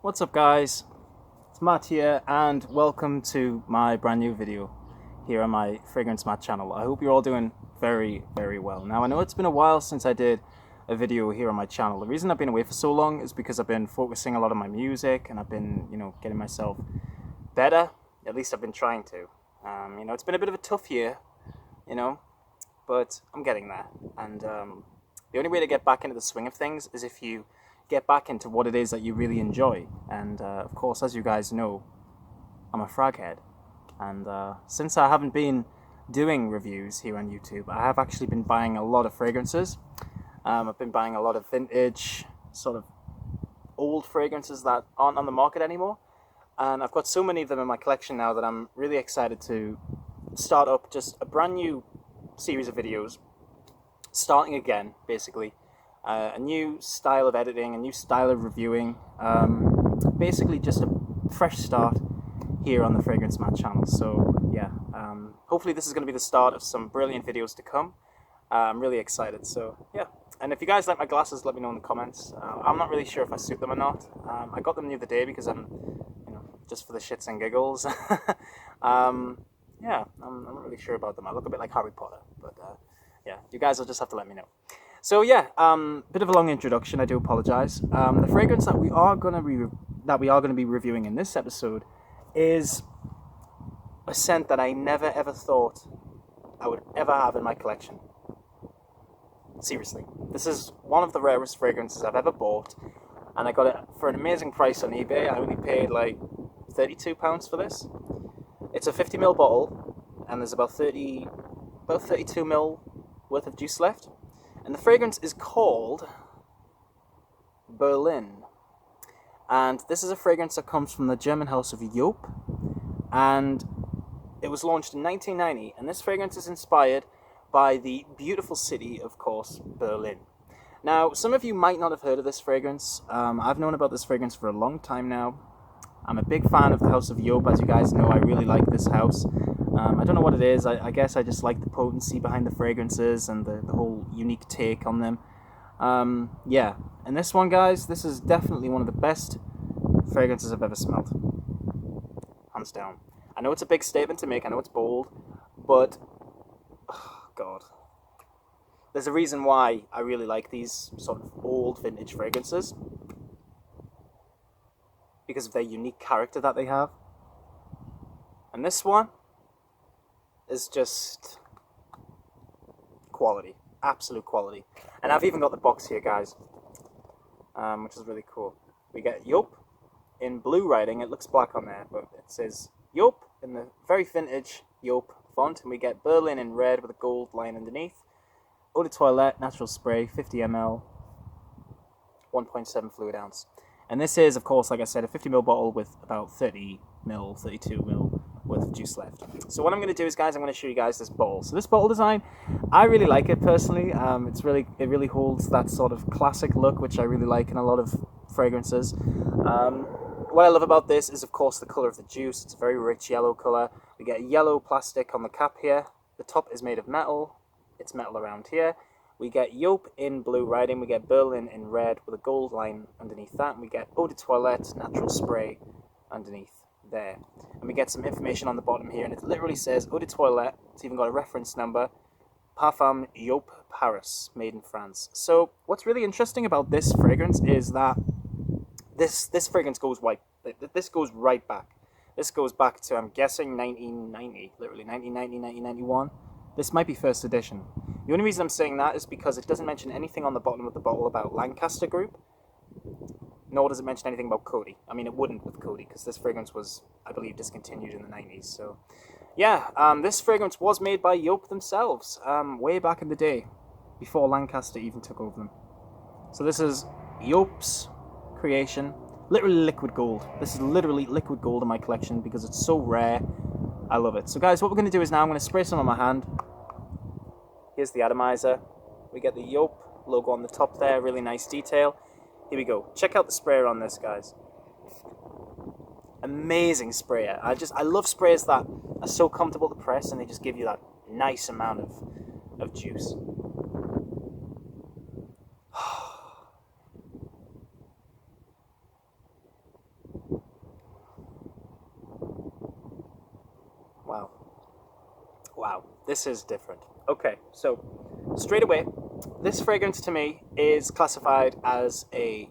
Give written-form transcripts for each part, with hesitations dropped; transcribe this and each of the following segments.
What's up guys, it's Matt here and welcome to my brand new video here on my FragranceMatt channel. I hope you're all doing very well. Now I know it's been a while since I did a video here on my channel. The reason I've been away for so long is because I've been focusing a lot on my music and I've been, getting myself better. At least I've been trying to. It's been a bit of a tough year, but I'm getting there. And the only way to get back into the swing of things is if you get back into what it is that you really enjoy. And of course, as you guys know, I'm a frag head. And since I haven't been doing reviews here on YouTube, I have actually been buying a lot of fragrances. I've been buying a lot of vintage, sort of old fragrances that aren't on the market anymore. And I've got so many of them in my collection now that I'm really excited to start up just a brand new series of videos, starting again, basically. A new style of editing, a new style of reviewing, basically just a fresh start here on the FragranceMatt channel. So yeah, hopefully this is going to be the start of some brilliant videos to come. I'm really excited, so yeah. And if you guys like my glasses, let me know in the comments. I'm not really sure if I suit them or not. I got them the other day because I'm, just for the shits and giggles. Yeah, I'm not really sure about them. I look a bit like Harry Potter, but yeah, you guys will just have to let me know. So yeah, bit of a long introduction. I do apologize. The fragrance that we are going to be reviewing in this episode is a scent that I never ever thought I would ever have in my collection. Seriously, this is one of the rarest fragrances I've ever bought, and I got it for an amazing price on eBay. I only paid like £32 for this. It's a 50ml bottle, and there's about 32ml worth of juice left. And the fragrance is called Berlin. And this is a fragrance that comes from the German house of Joop. And it was launched in 1990. And this fragrance is inspired by the beautiful city, of course, Berlin. Now, some of you might not have heard of this fragrance. I've known about this fragrance for a long time now. I'm a big fan of the house of Joop. As you guys know, I really like this house. I don't know what it is. I guess I just like the potency behind the fragrances and the whole unique take on them. Yeah, and this one, guys, this is definitely one of the best fragrances I've ever smelled. Hands down. I know it's a big statement to make. I know it's bold, but oh, God. There's a reason why I really like these sort of old vintage fragrances. Because of their unique character that they have. And this one is just quality, absolute quality. And I've even got the box here, guys, which is really cool. We get Joop in blue writing. It looks black on there, but it says Joop in the very vintage Joop font. And we get Berlin in red with a gold line underneath. Eau de Toilette, natural spray, 50ml, 1.7 fluid ounce. And this is, of course, like I said, a 50ml bottle with about 30ml, 32ml worth of juice left. So what I'm going to do is, guys, I'm going to show you guys this bottle. So this bottle design, I really like it personally. It really holds that sort of classic look, which I really like in a lot of fragrances. What I love about this is, of course, the color of the juice. It's a very rich yellow color. We get yellow plastic on the cap here. The top is made of metal. It's metal around here. We get Joop in blue writing. We get Berlin in red with a gold line underneath that. And we get Eau de Toilette, natural spray underneath there. And we get some information on the bottom here. And it literally says Eau de Toilette. It's even got a reference number. Parfum Joop Paris, made in France. So what's really interesting about this fragrance is that this fragrance goes right. This goes right back. This goes back to, I'm guessing, 1990. Literally 1990, 1991. This might be first edition. The only reason I'm saying that is because it doesn't mention anything on the bottom of the bottle about Lancaster Group, nor does it mention anything about Coty. I mean, it wouldn't with Coty, because this fragrance was, I believe, discontinued in the 90s. So, yeah, this fragrance was made by Joop themselves, way back in the day, before Lancaster even took over them. So this is Joop's creation, literally liquid gold. This is literally liquid gold in my collection because it's so rare. I love it. So guys, what we're going to do is now I'm going to spray some on my hand. Here's the atomizer. We get the Joop logo on the top there, really nice detail. Here we go. Check out the sprayer on this, guys. Amazing sprayer. I love sprayers that are so comfortable to press and they just give you that nice amount of juice. This is different. Okay, so straight away, this fragrance to me is classified as a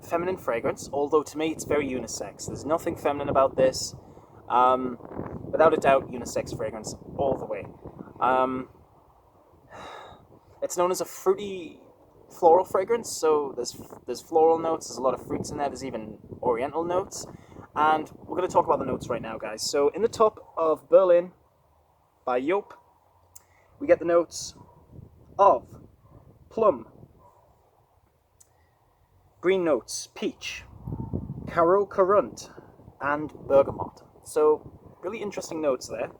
feminine fragrance, although to me it's very unisex. There's nothing feminine about this. Without a doubt, unisex fragrance all the way. It's known as a fruity floral fragrance, so there's floral notes, there's a lot of fruits in there, there's even oriental notes, and we're going to talk about the notes right now, guys. So in the top of Berlin by Joop, we get the notes of plum, green notes, peach, caro currant, and bergamot. So really interesting notes there.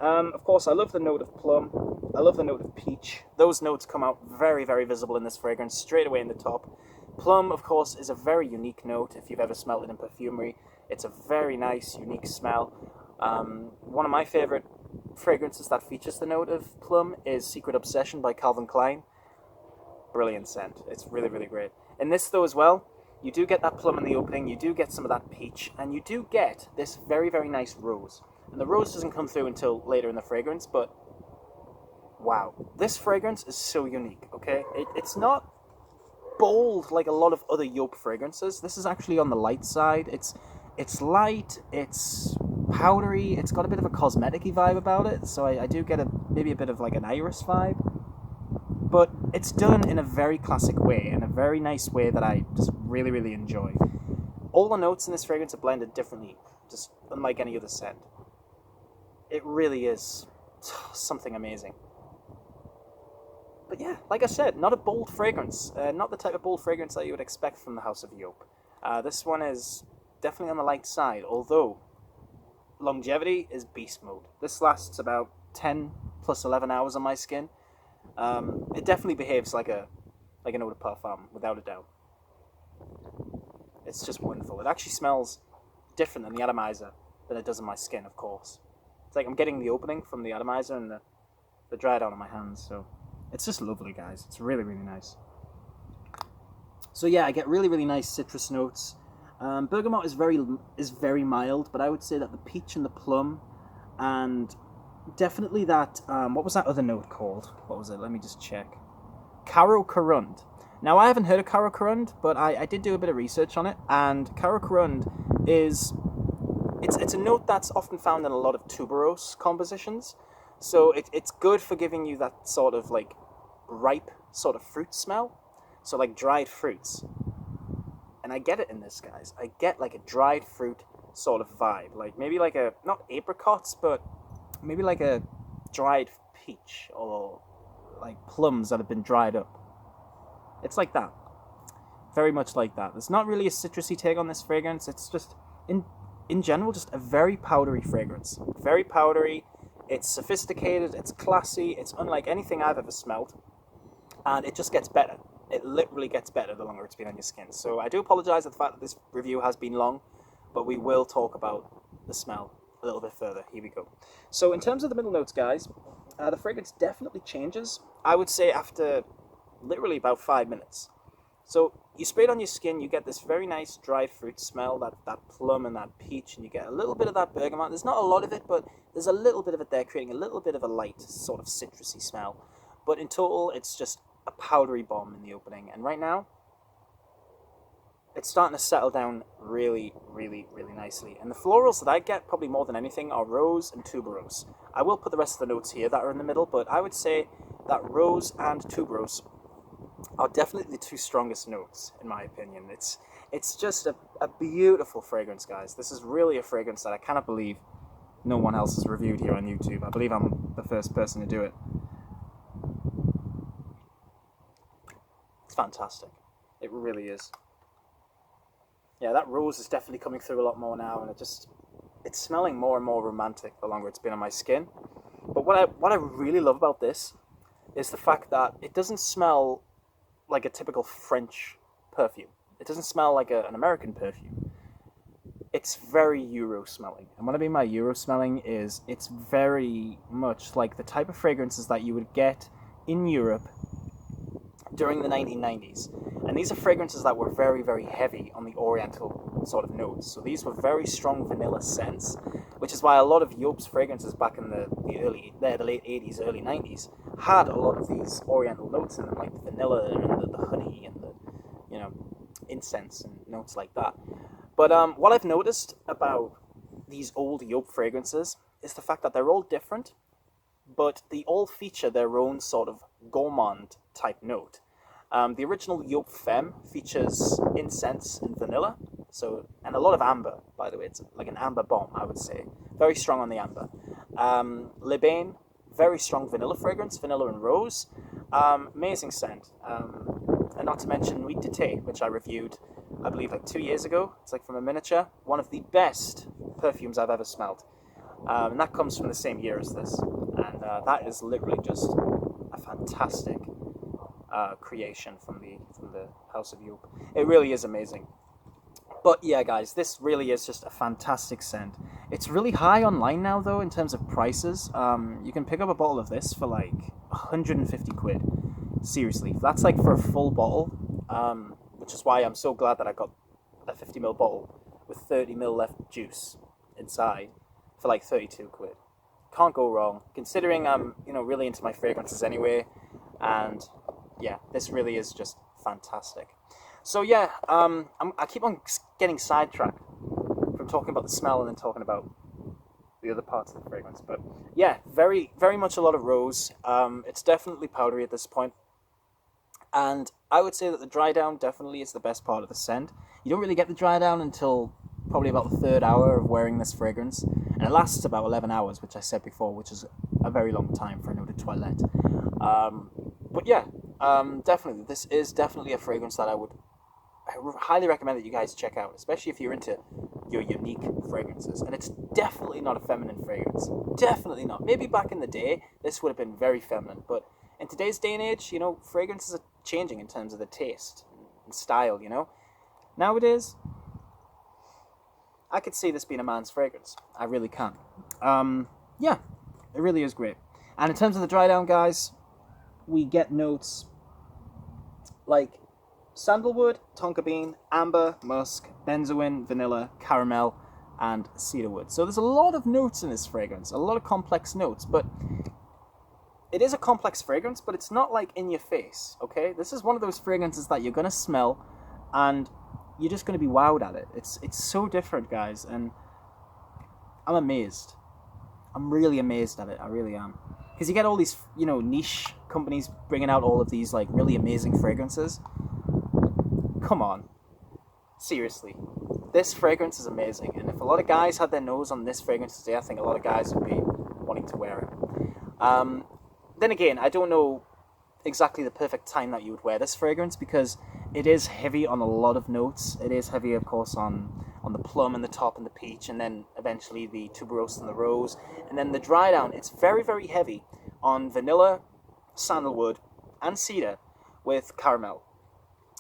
Of course, I love the note of plum. I love the note of peach. Those notes come out very, very visible in this fragrance, straight away in the top. Plum, of course, is a very unique note if you've ever smelled it in perfumery. It's a very nice, unique smell. One of my favorite fragrances that features the note of plum is Secret Obsession by Calvin Klein. Brilliant scent. It's really, really great. In this, though, as well, you do get that plum in the opening, you do get some of that peach, and you do get this very, very nice rose. And the rose doesn't come through until later in the fragrance, but wow, this fragrance is so unique, okay? It's not bold like a lot of other Joop fragrances. This is actually on the light side. It's light, it's powdery, it's got a bit of a cosmetic-y vibe about it, so I do get maybe a bit of like an iris vibe. But it's done in a very classic way, in a very nice way that I just really, really enjoy. All the notes in this fragrance are blended differently, just unlike any other scent. It really is something amazing. But yeah, like I said, not a bold fragrance. Not the type of bold fragrance that you would expect from the House of Joop. This one is definitely on the light side, although longevity is beast mode. This lasts about 10 plus 11 hours on my skin. It definitely behaves like an eau de parfum, without a doubt. It's just wonderful. It actually smells different than the atomizer than it does on my skin, of course. It's like I'm getting the opening from the atomizer and the dry down on my hands, so it's just lovely, guys. It's really, really nice. So yeah, I get really, really nice citrus notes. Bergamot is very mild, but I would say that the peach and the plum, and definitely that, what was that other note called? What was it? Let me just check. Caro currant. Now, I haven't heard of caro currant, but I did do a bit of research on it, and caro currant is, it's a note that's often found in a lot of tuberose compositions, so it's good for giving you that sort of like ripe sort of fruit smell, so like dried fruits. And I get it in this, guys. I get like a dried fruit sort of vibe, like maybe like a, not apricots, but maybe like a dried peach or like plums that have been dried up. It's like that. Very much like that. There's not really a citrusy take on this fragrance. It's just, in general, just a very powdery fragrance. Very powdery. It's sophisticated. It's classy. It's unlike anything I've ever smelled. And it just gets better. It literally gets better the longer it's been on your skin. So I do apologize for the fact that this review has been long, but we will talk about the smell a little bit further. Here we go. So in terms of the middle notes, guys, the fragrance definitely changes. I would say after literally about 5 minutes. So you spray it on your skin, you get this very nice dried fruit smell, that plum and that peach, and you get a little bit of that bergamot. There's not a lot of it, but there's a little bit of it there, creating a little bit of a light sort of citrusy smell. But in total, it's just a powdery bomb in the opening. And right now, it's starting to settle down really, really, really nicely. And the florals that I get probably more than anything are rose and tuberose. I will put the rest of the notes here that are in the middle, but I would say that rose and tuberose are definitely the two strongest notes, in my opinion. It's just a beautiful fragrance, guys. This is really a fragrance that I cannot believe no one else has reviewed here on YouTube. I believe I'm the first person to do it. It's fantastic. It really is. Yeah, that rose is definitely coming through a lot more now, and it's smelling more and more romantic the longer it's been on my skin. But what I really love about this is the fact that it doesn't smell like a typical French perfume. It doesn't smell like an American perfume. It's very Euro smelling. And what I mean by Euro smelling is it's very much like the type of fragrances that you would get in Europe during the 1990s. And And these are fragrances that were very, very heavy on the oriental sort of notes. So these were very strong vanilla scents, which is why a lot of Joop's fragrances back in the late 80s, early 90s had a lot of these oriental notes in them, like the vanilla and the honey and the, you know, incense and notes like that. But what I've noticed about these old Joop fragrances is the fact that they're all different, but they all feature their own sort of gourmand type note. The original Joop Femme features incense and vanilla, and a lot of amber, by the way. It's like an amber bomb, I would say. Very strong on the amber. Le Bain, very strong vanilla fragrance, vanilla and rose. Amazing scent. And not to mention EDT, which I reviewed, I believe, like 2 years ago. It's like from a miniature. One of the best perfumes I've ever smelled. And that comes from the same year as this. And that is literally just a fantastic creation from the House of Joop. It really is amazing. But yeah, guys, this really is just a fantastic scent. It's really high online now, though, in terms of prices. You can pick up a bottle of this for like 150 quid. Seriously, that's like for a full bottle, which is why I'm so glad that I got a 50ml bottle with 30ml left juice inside for like 32 quid. Can't go wrong, considering I'm, really into my fragrances anyway, and yeah, this really is just fantastic. So yeah, I keep on getting sidetracked from talking about the smell and then talking about the other parts of the fragrance. But yeah, very, very much a lot of rose. It's definitely powdery at this point. And I would say that the dry down definitely is the best part of the scent. You don't really get the dry down until probably about the third hour of wearing this fragrance. And it lasts about 11 hours, which I said before, which is a very long time for an eau de toilette. But yeah, definitely, this is definitely a fragrance that I highly recommend that you guys check out, especially if you're into your unique fragrances. And it's definitely not a feminine fragrance. Definitely not. Maybe back in the day, this would have been very feminine. But in today's day and age, fragrances are changing in terms of the taste and style, Nowadays, I could see this being a man's fragrance. I really can. Yeah, it really is great. And in terms of the dry down, guys, we get notes like sandalwood, tonka bean, amber, musk, benzoin, vanilla, caramel, and cedarwood. So there's a lot of notes in this fragrance, a lot of complex notes, but it is a complex fragrance, but it's not like in your face, okay? This is one of those fragrances that you're going to smell and you're just going to be wowed at it. It's so different, guys, and I'm amazed. I'm really amazed at it. I really am. Because you get all these, niche companies bringing out all of these, like, really amazing fragrances. Come on. Seriously. This fragrance is amazing. And if a lot of guys had their nose on this fragrance today, I think a lot of guys would be wanting to wear it. Then again, I don't know exactly the perfect time that you would wear this fragrance because it is heavy on a lot of notes. It is heavy, of course, on the plum and the top and the peach, and then eventually the tuberose and the rose. And then the dry down, it's very, very heavy on vanilla, sandalwood, and cedar with caramel.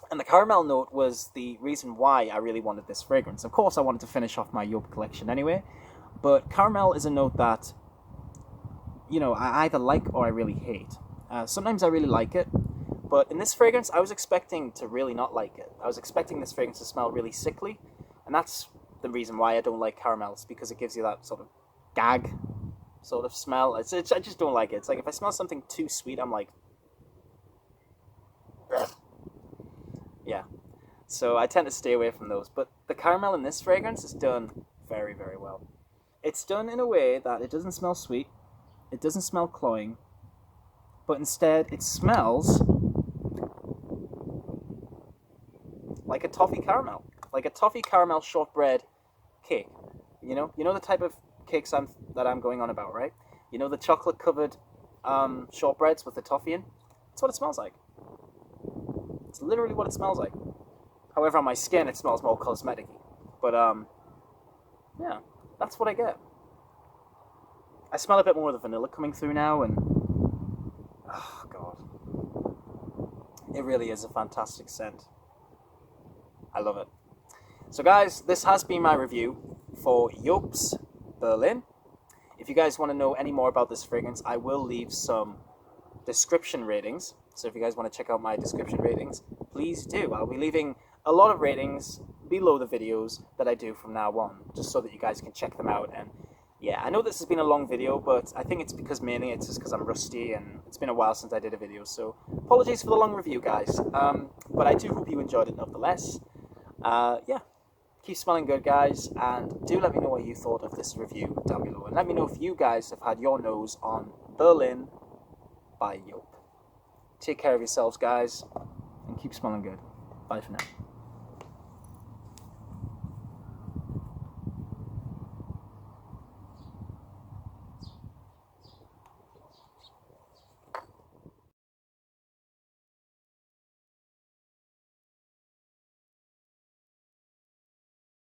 And the caramel note was the reason why I really wanted this fragrance. Of course, I wanted to finish off my Joop collection anyway, but caramel is a note that, I either like or I really hate. Sometimes I really like it, but in this fragrance, I was expecting to really not like it. I was expecting this fragrance to smell really sickly, and that's the reason why I don't like caramels, because it gives you that sort of gag sort of smell. I just don't like it. It's like if I smell something too sweet, I'm like, ugh. Yeah. So I tend to stay away from those. But the caramel in this fragrance is done very, very well. It's done in a way that it doesn't smell sweet, it doesn't smell cloying, but instead it smells like a toffee caramel, like a toffee caramel shortbread cake. You know the type of cakes that I'm going on about, right? The chocolate covered shortbreads with the toffee in. That's what it smells like. It's literally what it smells like. However, on my skin, it smells more cosmetic-y. But yeah, that's what I get. I smell a bit more of the vanilla coming through now, and oh god, it really is a fantastic scent. I love it. So guys, this has been my review for Joop's Berlin. If you guys want to know any more about this fragrance, I will leave some description ratings. So if you guys want to check out my description ratings, please do. I'll be leaving a lot of ratings below the videos that I do from now on, just so that you guys can check them out. And yeah, I know this has been a long video, but I think it's because mainly it's just because I'm rusty and it's been a while since I did a video, so apologies for the long review, guys. But I do hope you enjoyed it nonetheless. Yeah, keep smelling good, guys, and do let me know what you thought of this review down below, and let me know if you guys have had your nose on Berlin by Joop. Take care of yourselves, guys, and keep smelling good. Bye for now.